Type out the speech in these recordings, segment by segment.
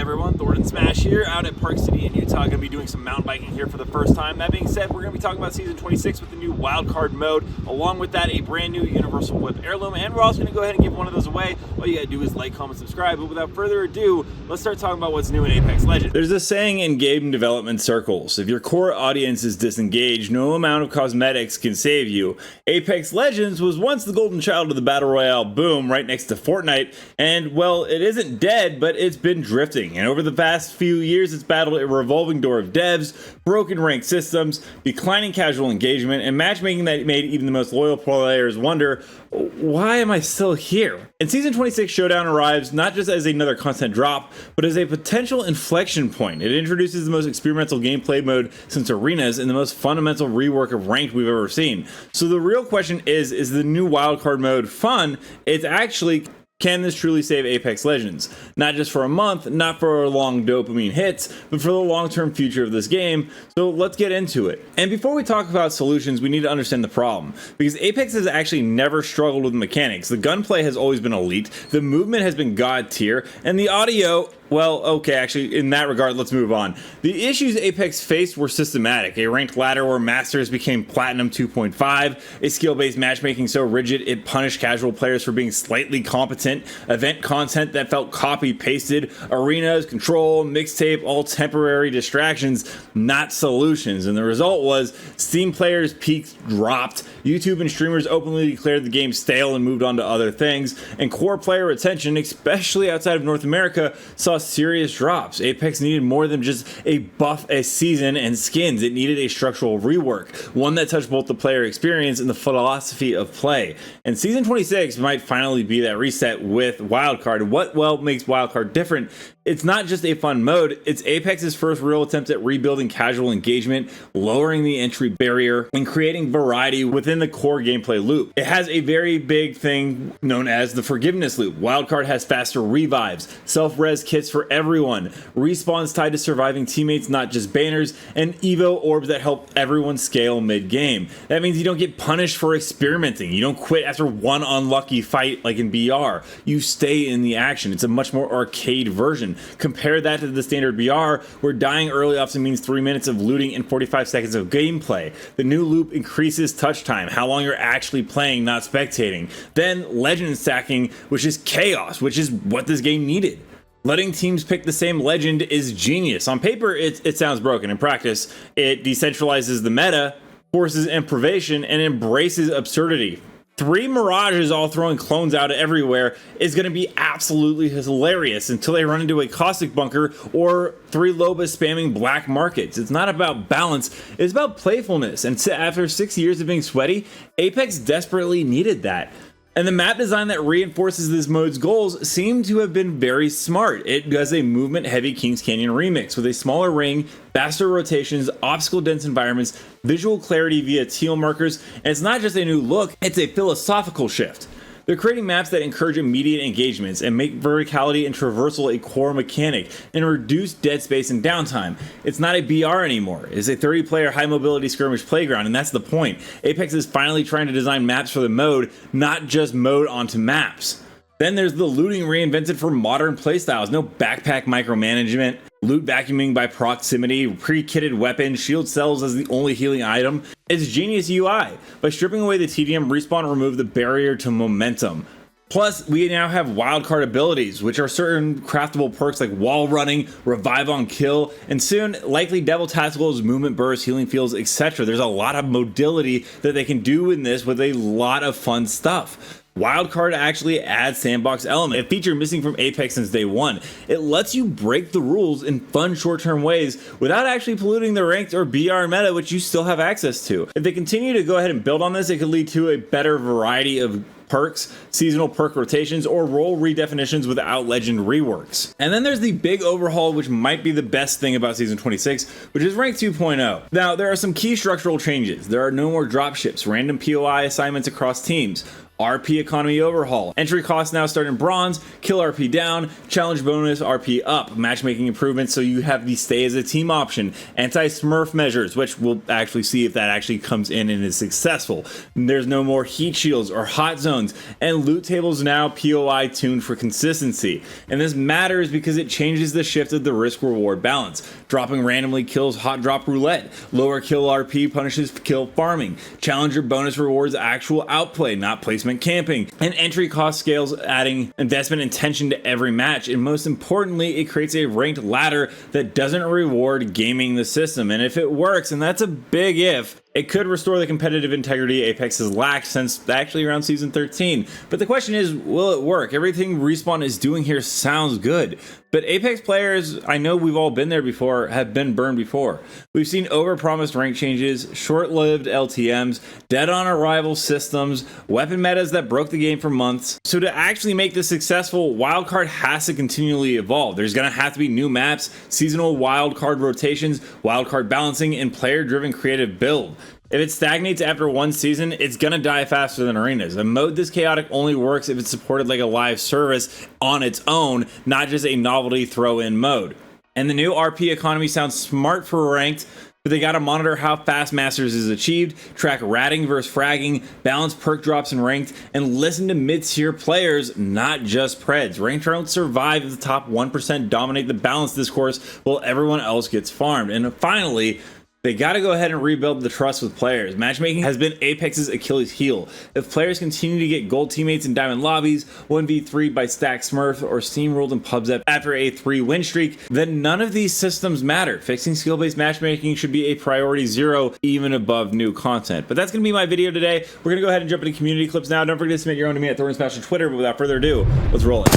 everyone, Thordan Smash here, out at Park City in Utah. Going to be doing some mountain biking here for the first time. That being said, we're going to be talking about Season 26 with the new wildcard mode. Along with that, a brand new Universal Whip heirloom, and we're also going to go ahead and give one of those away. All you got to do is like, comment, subscribe. But without further ado, let's start talking about what's new in Apex Legends. There's a saying in game development circles: if your core audience is disengaged, no amount of cosmetics can save you. Apex Legends was once the golden child of the Battle Royale boom, right next to Fortnite, and well, it isn't dead, but it's been drifting. And over the past few years, it's battled a revolving door of devs, broken ranked systems, declining casual engagement, and matchmaking that made even the most loyal players wonder, why am I still here? And Season 26 Showdown arrives not just as another content drop, but as a potential inflection point. It introduces the most experimental gameplay mode since Arenas and the most fundamental rework of ranked we've ever seen. So the real question is the new wildcard mode fun? It's actually, can this truly save Apex Legends? Not just for a month, not for long dopamine hits, but for the long-term future of this game. So let's get into it. And before we talk about solutions, we need to understand the problem. Because Apex has actually never struggled with mechanics. The gunplay has always been elite, the movement has been god tier, and the audio, well, okay, actually, in that regard, let's move on. The issues Apex faced were systematic. A ranked ladder where Masters became Platinum 2.5, a skill-based matchmaking so rigid it punished casual players for being slightly competent, event content that felt copy-pasted, arenas, control, mixtape, all temporary distractions, not solutions. And the result was Steam players' peaks dropped, YouTube and streamers openly declared the game stale and moved on to other things, and core player retention, especially outside of North America, saw serious drops. Apex needed more than just a buff a season and skins. It needed a structural rework, one that touched both the player experience and the philosophy of play. And Season 26 might finally be that reset with wildcard. What makes wildcard different? It's not just a fun mode, it's Apex's first real attempt at rebuilding casual engagement, lowering the entry barrier, and creating variety within the core gameplay loop. It has a very big thing known as the forgiveness loop. Wildcard has faster revives, self-res kits for everyone, respawns tied to surviving teammates, not just banners, and Evo orbs that help everyone scale mid-game. That means you don't get punished for experimenting. You don't quit after one unlucky fight like in BR. You stay in the action. It's a much more arcade version. Compare that to the standard BR, where dying early often means 3 minutes of looting and 45 seconds of gameplay. The new loop increases touch time, how long you're actually playing, not spectating. Then legend stacking, which is chaos, which is what this game needed. Letting teams pick the same legend is genius. On paper, it sounds broken. In practice, it decentralizes the meta, forces improvisation, and embraces absurdity. 3 Mirages all throwing clones out everywhere is going to be absolutely hilarious until they run into a caustic bunker or 3 Lobas spamming black markets. It's not about balance, it's about playfulness. And after 6 years of being sweaty, Apex desperately needed that. And the map design that reinforces this mode's goals seem to have been very smart. It does a movement-heavy Kings Canyon remix with a smaller ring, faster rotations, obstacle-dense environments, visual clarity via teal markers, and it's not just a new look, it's a philosophical shift. They're creating maps that encourage immediate engagements and make verticality and traversal a core mechanic and reduce dead space and downtime. It's not a BR anymore. It's a 30-player high-mobility skirmish playground, and that's the point. Apex is finally trying to design maps for the mode, not just mode onto maps. Then there's the looting reinvented for modern playstyles. No backpack micromanagement, loot vacuuming by proximity, pre-kitted weapons, shield cells as the only healing item. It's genius UI. By stripping away the TDM, Respawn removed the barrier to momentum. Plus, we now have wildcard abilities, which are certain craftable perks like wall running, revive on kill, and soon, likely devil tacticals, movement bursts, healing fields, etc. There's a lot of mobility that they can do in this with a lot of fun stuff. Wildcard actually adds sandbox element, a feature missing from Apex since day one. It lets you break the rules in fun short-term ways without actually polluting the ranked or BR meta, which you still have access to. If they continue to go ahead and build on this, it could lead to a better variety of perks, seasonal perk rotations, or role redefinitions without legend reworks. And then there's the big overhaul, which might be the best thing about Season 26, which is Rank 2.0. Now, there are some key structural changes. There are no more dropships, random POI assignments across teams. RP economy overhaul. Entry costs now start in bronze, kill RP down, challenge bonus RP up, matchmaking improvements so you have the stay as a team option, anti-smurf measures, which we'll actually see if that actually comes in and is successful. There's no more heat shields or hot zones, and loot tables now POI tuned for consistency. And this matters because it changes the shift of the risk reward balance. Dropping randomly kills hot drop roulette, lower kill RP punishes kill farming, challenger bonus rewards actual outplay, not placement camping, and entry cost scales adding investment and tension to every match, and most importantly it creates a ranked ladder that doesn't reward gaming the system. And if it works, and that's a big if, it could restore the competitive integrity Apex has lacked since actually around season 13. But the question is, will it work? Everything Respawn is doing here sounds good, but Apex players, I know we've all been there before, have been burned before. We've seen overpromised rank changes, short-lived LTMs, dead-on-arrival systems, weapon metas that broke the game for months. So to actually make this successful, wildcard has to continually evolve. There's going to have to be new maps, seasonal wildcard rotations, wildcard balancing, and player-driven creative build. If it stagnates after one season, it's gonna die faster than arenas. A mode this chaotic only works if it's supported like a live service on its own, not just a novelty throw-in mode. And the new RP economy sounds smart for ranked, but they gotta monitor how fast Masters is achieved, track ratting versus fragging, balance perk drops in ranked, and listen to mid-tier players, not just Preds. Ranked don't survive if the top 1% dominate the balance discourse while everyone else gets farmed. And finally, they gotta go ahead and rebuild the trust with players. Matchmaking has been Apex's Achilles heel. If players continue to get gold teammates in diamond lobbies, 1v3 by stack smurf, or steamrolled in PubZ after a 3-win streak, then none of these systems matter. Fixing skill-based matchmaking should be a priority 0, even above new content. But that's gonna be my video today. We're gonna go ahead and jump into community clips now. Don't forget to submit your own to me at Thordan on Twitter, but without further ado, let's roll it.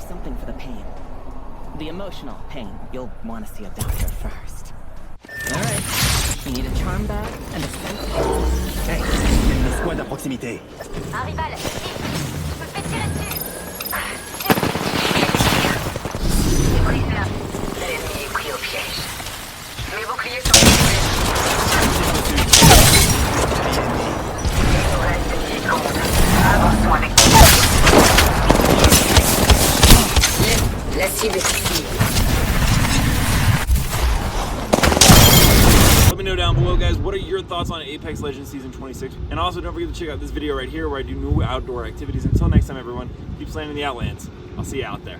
Something for the pain. The emotional pain. You'll want to see a doctor first. Alright. You need a charm bag and a scent. Hey, il y a une squad à proximité. Un rival, vite. Je me fais tirer dessus. C'est pris là. L'ennemi est pris au piège. Mes boucliers sont activés. Il nous reste 10 secondes. Avançons avec la cible est ici. Let me know down below, guys, what are your thoughts on Apex Legends Season 26? And also, don't forget to check out this video right here where I do new outdoor activities. Until next time, everyone, keep slaying in the Outlands. I'll see you out there.